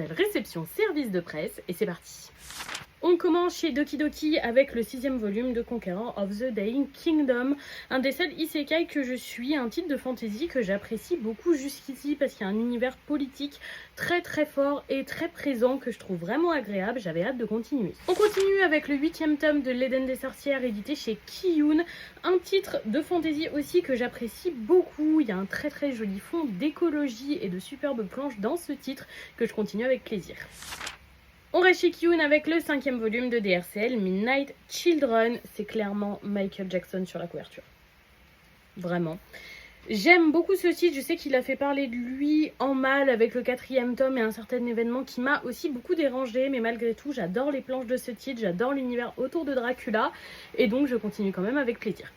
nouvelle réception service de presse et c'est parti. On commence chez Doki Doki avec le 6e volume de Conqueror of the Dying Kingdom, un des seuls isekai que je suis, un titre de fantasy que j'apprécie beaucoup jusqu'ici parce qu'il y a un univers politique très fort et très présent que je trouve vraiment agréable, j'avais hâte de continuer. On continue avec le 8e tome de l'Éden des sorcières édité chez Kiyun, un titre de fantasy aussi que j'apprécie beaucoup, il y a un très joli fond d'écologie et de superbes planches dans ce titre que je continue avec plaisir. On reste chez Kiyun avec le 5e volume de DRCL, Midnight Children. C'est clairement Michael Jackson sur la couverture. Vraiment. J'aime beaucoup ce titre, je sais qu'il a fait parler de lui en mal avec le 4e tome et un certain événement qui m'a aussi beaucoup dérangé, mais malgré tout j'adore les planches de ce titre, j'adore l'univers autour de Dracula et donc je continue quand même avec plaisir.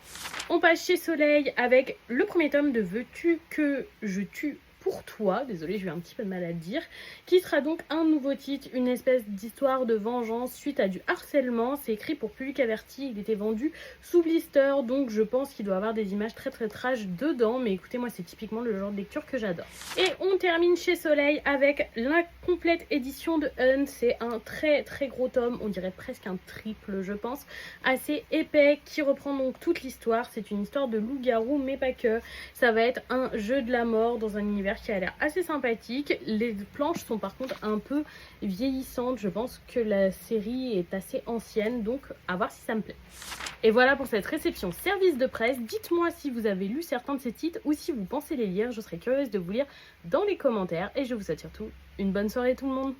On passe chez Soleil avec le 1er tome de Veux-tu que je tue pour toi, désolée, j'ai eu un petit peu de mal à le dire, qui sera donc un nouveau titre, une espèce d'histoire de vengeance suite à du harcèlement. C'est écrit pour public averti, il était vendu sous blister, donc je pense qu'il doit avoir des images très trash dedans, mais écoutez, moi c'est typiquement le genre de lecture que j'adore. Et on termine chez Soleil avec la complète édition de Hunt, c'est un très gros tome, on dirait presque un triple je pense, assez épais, qui reprend donc toute l'histoire. C'est une histoire de loup-garou, mais pas que, ça va être un jeu de la mort dans un univers qui a l'air assez sympathique. Les planches sont par contre un peu vieillissantes, je pense que la série est assez ancienne, donc à voir si ça me plaît. Et voilà pour cette réception service de presse. Dites-moi si vous avez lu certains de ces titres ou si vous pensez les lire, je serais curieuse de vous lire dans les commentaires et je vous souhaite surtout une bonne soirée tout le monde.